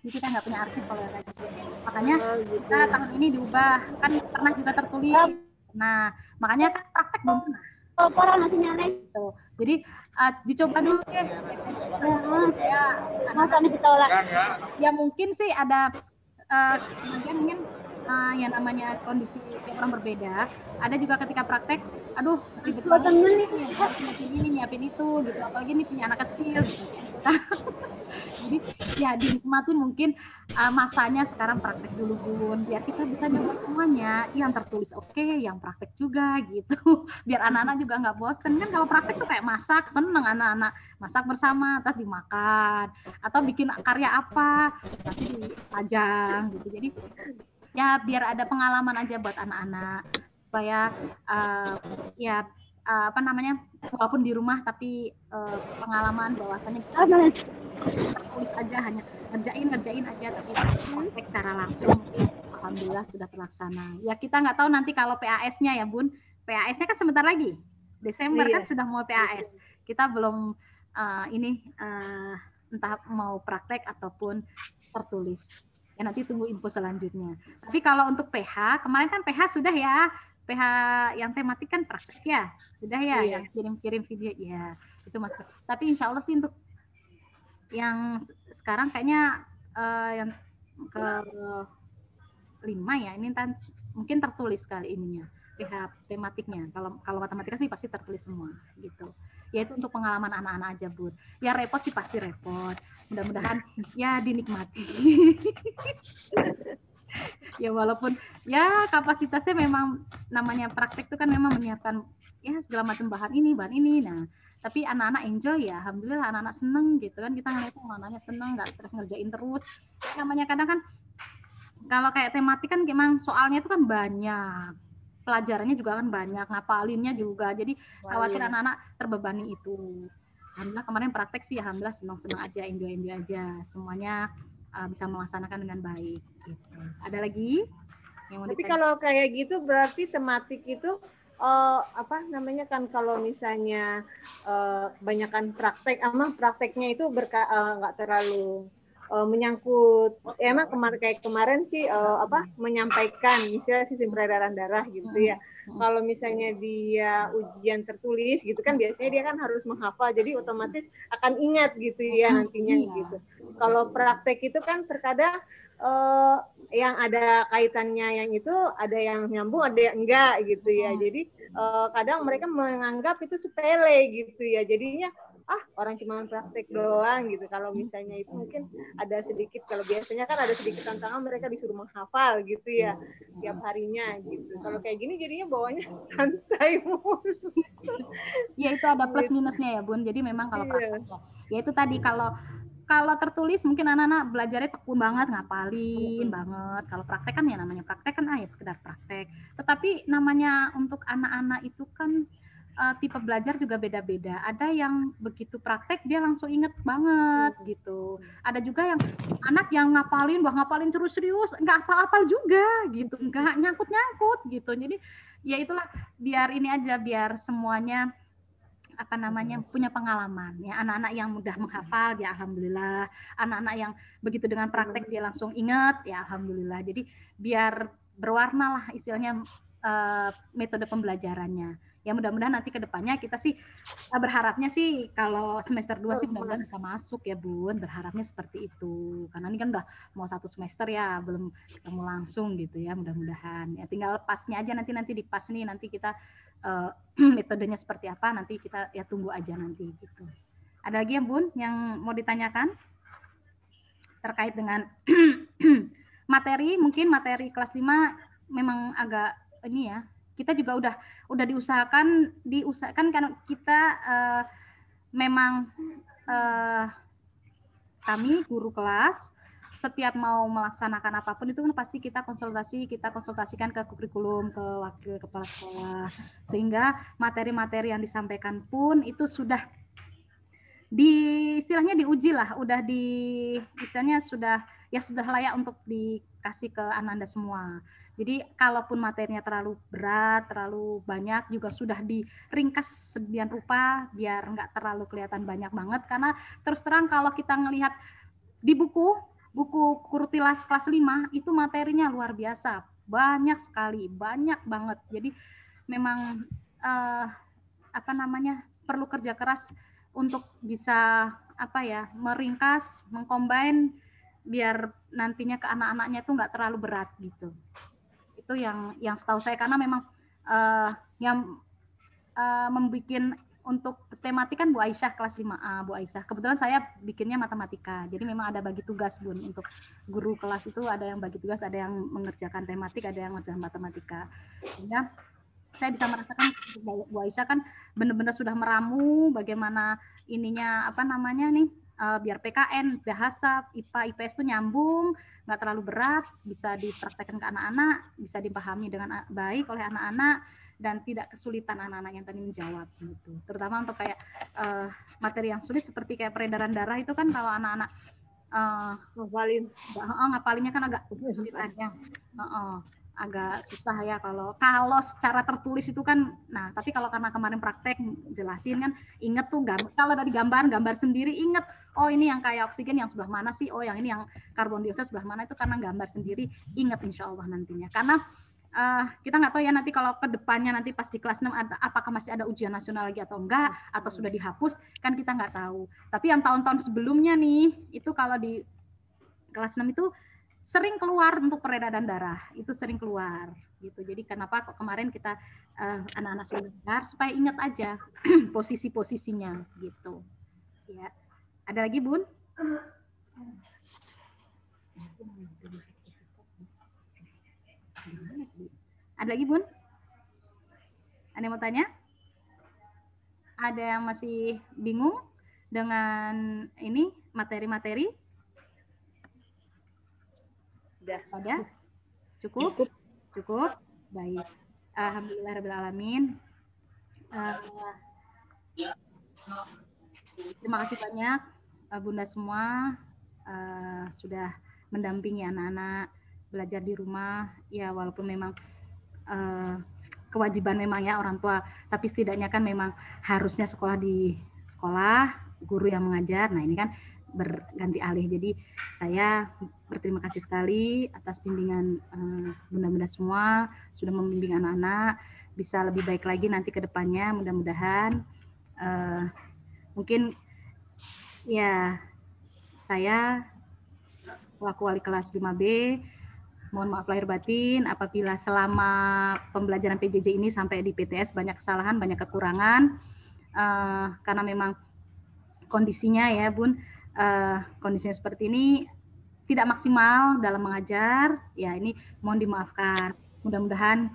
Speaker 2: Jadi kita nggak punya arsip kalau kayak gitu. Makanya kita tahun ini diubah, kan pernah juga tertulis. Nah makanya kan praktek belum pernah. Jadi dicoba dulu deh. Ya,
Speaker 3: masa ditolak.
Speaker 2: Ya mungkin sih ada mungkin yang namanya kondisi tiap orang berbeda. Ada juga ketika praktek, aduh ribet banget nih, harus nyiapin ini, nyiapin itu, gitu. Apalagi nih punya anak kecil, gitu. Jadi ya dinikmatin mungkin masanya sekarang praktek dulu Bun, biar kita bisa nyoba semuanya, yang tertulis oke, yang praktek juga gitu, biar anak-anak juga nggak bosen kan. Kalau praktek tuh kayak masak, seneng anak-anak masak bersama, terus dimakan, atau bikin karya apa, nanti dipajang gitu. Jadi ya biar ada pengalaman aja buat anak-anak, supaya ya apa namanya, walaupun di rumah tapi pengalaman bahwasannya tulis aja, hanya ngerjain aja, tapi praktek secara langsung alhamdulillah sudah terlaksana. Ya kita nggak tahu nanti kalau PAS-nya ya Bun, PAS-nya kan sebentar lagi Desember kan sudah mau PAS, kita belum entah mau praktek ataupun tertulis ya, nanti tunggu info selanjutnya. Tapi kalau untuk PH kemarin kan PH sudah ya, PH yang tematik kan praktek ya sudah ya, yang kirim video ya itu Mas. Tapi insya Allah sih untuk yang sekarang kayaknya yang ke-5 ya, ini mungkin tertulis kali ininya PH tematiknya. Kalau matematika sih pasti tertulis semua gitu. Ya itu untuk pengalaman anak-anak aja Bun. Ya repot sih pasti repot. Mudah-mudahan ya dinikmati. Ya walaupun ya kapasitasnya memang namanya praktek itu kan memang menyiapkan ya segala macam bahan ini. Nah, tapi anak-anak enjoy ya, alhamdulillah anak-anak seneng gitu kan, kita ngeliat anak-anaknya seneng, nggak stres ngerjain terus. Namanya kadang kan kalau kayak tematik kan memang soalnya itu kan banyak, pelajarannya juga kan banyak, ngapalinnya juga, jadi khawatir anak-anak terbebani itu. Alhamdulillah kemarin praktek sih alhamdulillah senang-senang aja, enjoy aja, semuanya bisa melaksanakan dengan baik gitu. Ada lagi yang mau
Speaker 4: Tapi
Speaker 2: ditanya?
Speaker 4: kalau kayak gitu berarti tematik itu apa namanya kan, kalau misalnya kebanyakan praktek, emang prakteknya itu nggak terlalu menyangkut, ya emang kayak kemarin sih apa menyampaikan misalnya sistem peredaran darah gitu ya. Kalau misalnya dia ujian tertulis gitu kan, biasanya dia kan harus menghafal, jadi otomatis akan ingat gitu ya nantinya gitu. Kalau praktek itu kan terkadang yang ada kaitannya yang itu ada yang nyambung, ada yang enggak gitu ya. Jadi kadang mereka menganggap itu sepele gitu ya. Jadinya orang cuma praktek doang gitu. Kalau misalnya itu mungkin ada sedikit, kalau biasanya kan ada sedikit tantangan, mereka disuruh menghafal gitu ya tiap harinya gitu. Kalau kayak gini jadinya bawanya santai mulu.
Speaker 2: Ya itu ada plus minusnya ya Bun. Jadi memang kalau praktek ya itu tadi, kalau tertulis mungkin anak-anak belajarnya tekun banget, ngapalin banget. Kalau praktek kan ya namanya praktek kan ya sekedar praktek. Tetapi namanya untuk anak-anak itu kan tipe belajar juga beda-beda. Ada yang begitu praktek dia langsung inget banget gitu. Ada juga yang anak yang ngapalin terus serius, nggak hafal-hafal juga gitu, nggak nyangkut-nyangkut gitu. Jadi ya itulah, biar ini aja, biar semuanya apa namanya punya pengalaman ya. Anak-anak yang mudah menghafal ya alhamdulillah, anak-anak yang begitu dengan praktek dia langsung ingat ya alhamdulillah. Jadi biar berwarna lah istilahnya metode pembelajarannya. Ya mudah-mudahan nanti ke depannya kita sih berharapnya sih kalau semester 2 sih mudah-mudahan bisa masuk ya Bun, berharapnya seperti itu. Karena ini kan udah mau 1 semester ya, belum ketemu langsung gitu ya, mudah-mudahan. Ya tinggal pasnya aja nanti di pas nih, nanti kita metodenya seperti apa, nanti kita ya tunggu aja nanti gitu. Ada lagi ya Bun yang mau ditanyakan terkait dengan materi? Mungkin materi kelas 5 memang agak ini ya, kita juga udah diusahakan karena kita memang kami guru kelas setiap mau melaksanakan apapun itu kan pasti kita konsultasikan ke kurikulum, ke wakil kepala sekolah, sehingga materi-materi yang disampaikan pun itu sudah istilahnya diuji lah, istilahnya sudah layak untuk dikasih ke Ananda semua. Jadi kalaupun materinya terlalu berat, terlalu banyak, juga sudah diringkas sedemikian rupa biar nggak terlalu kelihatan banyak banget. Karena terus terang kalau kita ngelihat di buku Kurutilas kelas 5 itu materinya luar biasa, banyak sekali, banyak banget. Jadi memang apa namanya perlu kerja keras untuk bisa meringkas, mengcombine biar nantinya ke anak-anaknya itu nggak terlalu berat gitu. itu yang setahu saya, karena memang yang membuat untuk tematik kan Bu Aisyah kelas 5A, Bu Aisyah. Kebetulan saya bikinnya matematika. Jadi memang ada bagi tugas, Bun. Untuk guru kelas itu ada yang bagi tugas, ada yang mengerjakan tematik, ada yang mengerjakan matematika. Sehingga saya bisa merasakan Bu Aisyah kan benar-benar sudah meramu bagaimana ininya biar PKN, bahasa, IPA, IPS itu nyambung, nggak terlalu berat, bisa dipraktekkan ke anak-anak, bisa dipahami dengan baik oleh anak-anak, dan tidak kesulitan anak-anak yang tadi menjawab gitu. Terutama untuk kayak materi yang sulit seperti kayak peredaran darah itu kan kalau anak-anak ngapalinnya kan agak sulit aja. Agak susah ya kalau secara tertulis itu kan. Nah, tapi kalau karena kemarin praktek jelasin kan, inget tuh kalau dari gambar sendiri inget, oh ini yang kayak oksigen yang sebelah mana sih, oh yang ini yang karbon dioksida sebelah mana, itu karena gambar sendiri inget insya Allah nantinya. Karena kita nggak tahu ya nanti kalau ke depannya nanti pas di kelas 6 apakah masih ada ujian nasional lagi atau enggak, atau sudah dihapus, kan kita nggak tahu. Tapi yang tahun-tahun sebelumnya nih, itu kalau di kelas 6 itu sering keluar untuk peredaran darah, itu sering keluar gitu. Jadi kenapa kok kemarin kita anak-anak sudah dengar supaya ingat aja posisi-posisinya gitu. Ya. Ada lagi, Bun? Ada lagi, Bun? Ada yang mau tanya? Ada yang masih bingung dengan ini materi-materi? Ada? Cukup? Cukup? Baik. Alhamdulillahirrahmanirrahim. Terima kasih banyak Bunda semua sudah mendampingi anak-anak belajar di rumah. Ya walaupun memang kewajiban memang ya orang tua, tapi setidaknya kan memang harusnya sekolah di sekolah, guru yang mengajar. Nah ini kan berganti alih. Jadi saya berterima kasih sekali atas bimbingan bunda-bunda semua, sudah membimbing anak-anak bisa lebih baik lagi nanti ke depannya, mudah-mudahan. Mungkin ya saya selaku wali kelas 5B mohon maaf lahir batin apabila selama pembelajaran PJJ ini sampai di PTS banyak kesalahan, banyak kekurangan, karena memang kondisinya ya Bun, kondisinya seperti ini tidak maksimal dalam mengajar, ya ini mohon dimaafkan. Mudah-mudahan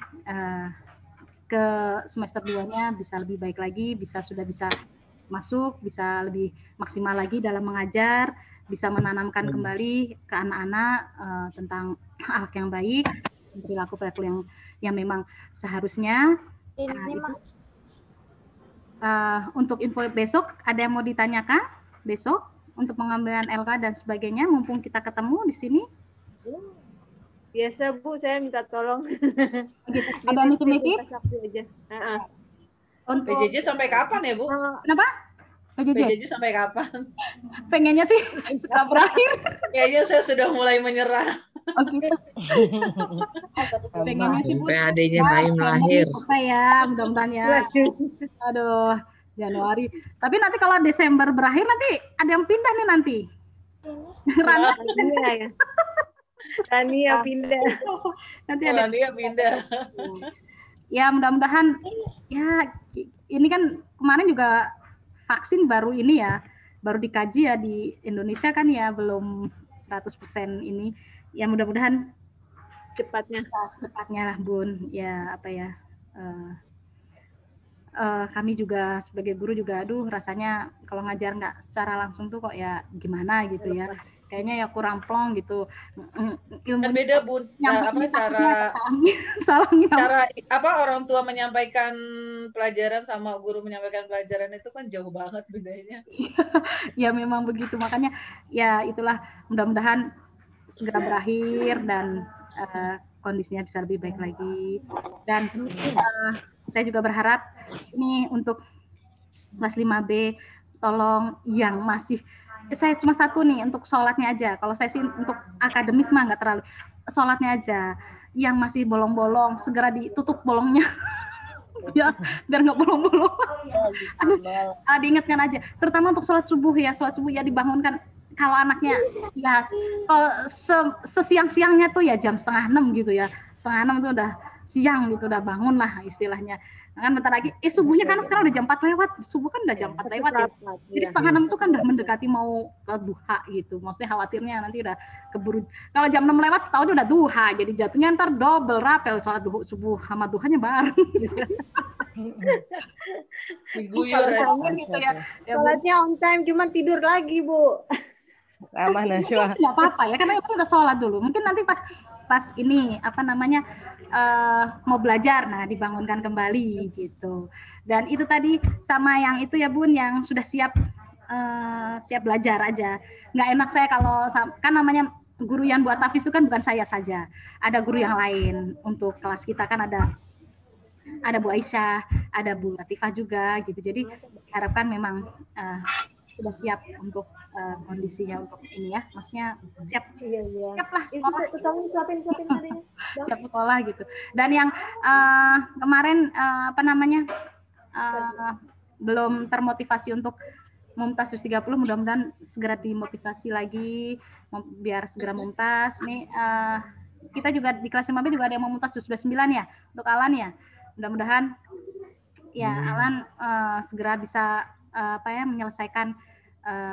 Speaker 2: ke semester 2-nya bisa lebih baik lagi, sudah bisa masuk, bisa lebih maksimal lagi dalam mengajar, bisa menanamkan kembali ke anak-anak tentang akhlak yang baik, perilaku-perilaku yang memang seharusnya. Untuk info besok, ada yang mau ditanyakan besok untuk pengambilan LK dan sebagainya, mumpung kita ketemu di sini?
Speaker 4: Biasa Bu, saya minta tolong.
Speaker 2: Gitu. Ada nitip-nitip?
Speaker 5: Untuk PJJ sampai kapan ya Bu?
Speaker 2: Kenapa?
Speaker 5: PJJ sampai kapan?
Speaker 2: Pengennya sih sudah berakhir.
Speaker 5: Kayaknya saya sudah mulai menyerah.
Speaker 2: Oh gitu. Pengennya sih Bu.
Speaker 6: PAD-nya Baim lahir.
Speaker 2: Ya, mudah-mudahan ya. Aduh, Januari. Tapi nanti kalau Desember berakhir nanti ada yang pindah nih nanti.
Speaker 4: Rania ya. Rania pindah.
Speaker 2: Nanti ada.
Speaker 5: Rania pindah.
Speaker 2: Ya, mudah-mudahan ya ini kan kemarin juga vaksin baru ini ya, baru dikaji ya di Indonesia kan ya, belum 100% ini. Ya mudah-mudahan secepatnya lah Bun. Ya apa ya, kami juga sebagai guru juga aduh rasanya kalau ngajar nggak secara langsung tuh kok ya gimana gitu ya, kayaknya ya kurang plong gitu.
Speaker 5: Kan beda Bun, cara orang tua menyampaikan pelajaran sama guru menyampaikan pelajaran itu kan jauh banget bedanya.
Speaker 2: Ya memang begitu, makanya ya itulah, mudah-mudahan segera berakhir dan kondisinya bisa lebih baik lagi. Dan saya juga berharap ini untuk kelas 5B tolong yang masih, saya cuma satu nih untuk sholatnya aja. Kalau saya sih untuk akademis mah nggak terlalu, sholatnya aja yang masih bolong-bolong segera ditutup bolongnya. Ya biar nggak bolong-bolong. Diingatkan aja, terutama untuk sholat subuh ya dibangunkan. Kalau anaknya ya kalau sesiang-siangnya tuh ya jam 5:30 gitu ya, 5:30 itu udah siang gitu, udah bangun lah istilahnya. Nah, kan bentar lagi, subuhnya kan sekarang udah jam 4 lewat, subuh kan udah jam 4 lewat ya. Jadi 5:30 itu kan udah mendekati mau ke duha gitu. Maksudnya khawatirnya nanti udah keburu. Kalau jam 6 lewat, tahu udah duha. Jadi jatuhnya ntar double rapel sholat subuh sama duhanya bareng.
Speaker 5: Diguyur
Speaker 2: gitu ya.
Speaker 4: Sholatnya on time, cuma tidur lagi, Bu.
Speaker 6: Aman Najwa.
Speaker 2: Nggak apa-apa ya, karena ibu udah sholat dulu. Mungkin nanti pas ini apa namanya mau belajar, nah dibangunkan kembali gitu. Dan itu tadi sama yang itu ya Bun, yang sudah siap belajar aja. Nggak enak saya kalau kan namanya guru yang buat tahfiz itu kan bukan saya saja, ada guru yang lain. Untuk kelas kita kan ada Bu Aisyah, ada Bu Latifah juga gitu. Jadi diharapkan memang sudah siap untuk kondisinya untuk ini ya, maksudnya siap lah sekolah, siap sekolah gitu. Dan yang kemarin apa namanya belum termotivasi untuk Mumtaz 30, mudah-mudahan segera dimotivasi lagi biar segera mumtaz. Nih kita juga di kelas 5B juga ada yang mau mumtaz sudah 9 ya untuk Alan ya. Mudah-mudahan ya Alan segera bisa menyelesaikan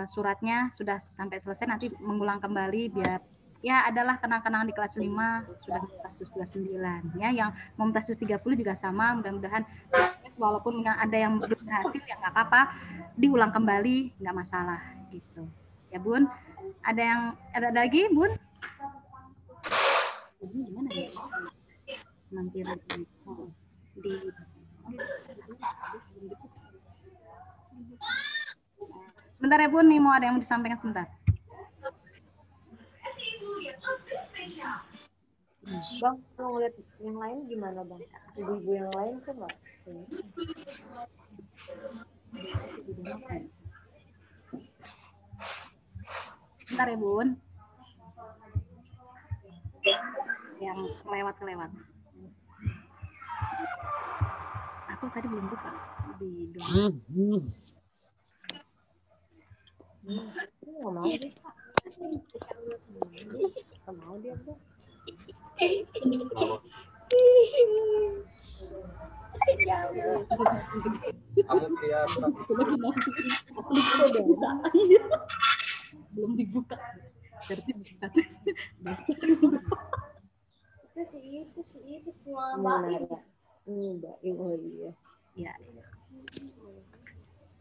Speaker 2: suratnya sudah sampai selesai, nanti mengulang kembali biar ya adalah kenang-kenangan di kelas 5 sudah mumtaz 29 ya. Yang mumtaz 30 juga sama, mudah-mudahan walaupun ada yang belum berhasil ya nggak apa-apa, diulang kembali nggak masalah gitu ya Bun. Ada lagi Bun? Ini gimana ya? Mampir di sebentar ya Bun, nih mau ada yang mau disampaikan sebentar.
Speaker 4: Bang, mau ngeliat yang lain gimana Bang? Ibu-ibu yang lain tuh nggak?
Speaker 2: Sebentar ya Bun. Yang kelewat. Aku tadi belum buka di doang.
Speaker 4: Nggak mau deh. Nggak mau dia tuh.
Speaker 2: Belum dibuka. Berarti buka.
Speaker 3: Itu semua Mbak.
Speaker 4: Mbak, oh iya.
Speaker 2: Iya.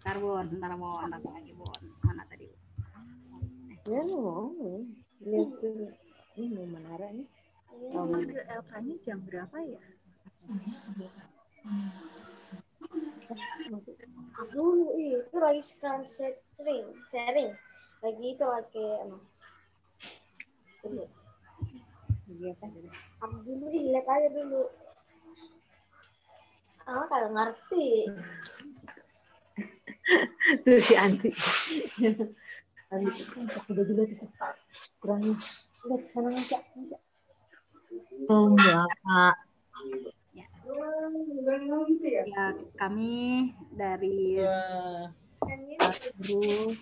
Speaker 2: Bentar mau anak lagi Bon. Mana tadi?
Speaker 4: Ya mau. Lihat tuh. Ini mau menara nih.
Speaker 3: Manggil LK-nya jam berapa ya? Dulu itu lagi sharing. Lagi itu lagi dulu dilihat aja dulu. Kalau ngerti.
Speaker 4: Tuh si Anti. Anti udah dilihat itu. Kurangnya. Lihat sana ngajak.
Speaker 6: Bapak.
Speaker 2: Ya, kami dari guru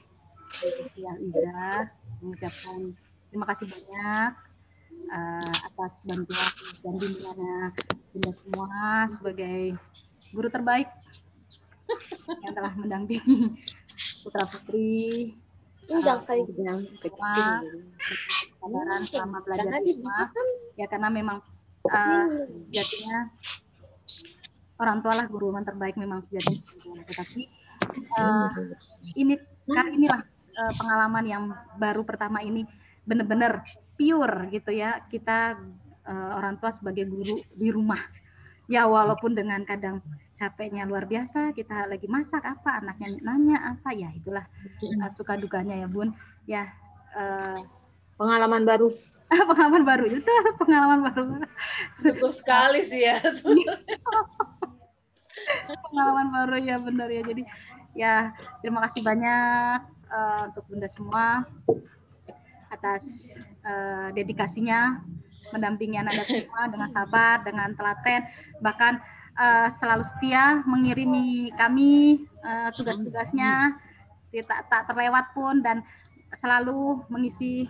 Speaker 2: yang Iza mengucapkan terima kasih banyak atas bantuan dan bimbingannya Bunda semua sebagai guru terbaik yang telah mendampingi putra putri semua kesabaran selama belajar di rumah ya, karena memang sejatinya orang tua lah guru yang terbaik memang sejatinya, tetapi kali inilah pengalaman yang baru pertama ini benar-benar pure gitu ya, kita orang tua sebagai guru di rumah ya, walaupun dengan kadang capeknya luar biasa, kita lagi masak apa, anaknya nanya apa, ya itulah suka dukanya ya Bun ya.
Speaker 4: Pengalaman baru.
Speaker 2: Pengalaman baru.
Speaker 5: Cukup sekali sih ya.
Speaker 2: Pengalaman baru ya, benar ya. Jadi ya terima kasih banyak untuk Bunda semua atas dedikasinya mendampingi anak semua dengan sabar, dengan telaten, bahkan selalu setia mengiringi kami tugas-tugasnya, tak terlewat pun, dan selalu mengisi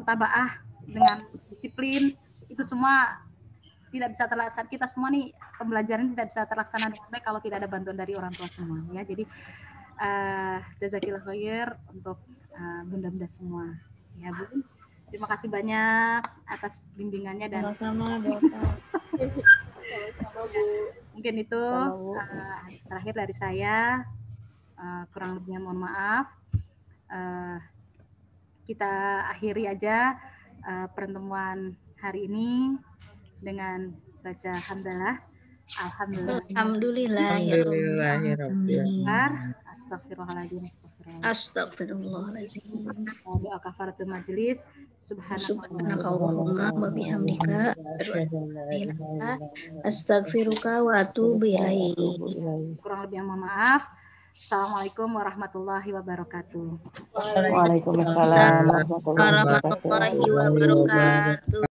Speaker 2: mutabaah dengan disiplin. Itu semua tidak bisa terlaksana, kita semua nih pembelajaran tidak bisa terlaksana dengan baik kalau tidak ada bantuan dari orang tua semua ya. Jadi jazakillah khair untuk bunda-bunda semua ya Bu. Terima kasih banyak atas bimbingannya dan
Speaker 7: Sama-sama Bapak.
Speaker 2: mungkin itu terakhir dari saya. Kurang lebihnya mohon maaf. Kita akhiri aja pertemuan hari ini dengan baca hamdalah.
Speaker 7: Alhamdulillah ya Rabbil.
Speaker 2: Astagfirullahaladzim.
Speaker 7: Astagfirullahaladzim.
Speaker 2: Doa kafaratul majelis.
Speaker 7: Subhanakallahumma wa bihamdika astaghfiruka wa atubu ilaik.
Speaker 2: Kurang lebih mohon maaf. Assalamualaikum warahmatullahi wabarakatuh.
Speaker 6: Waalaikumsalam warahmatullahi wabarakatuh.
Speaker 7: Warahmatullahi wabarakatuh.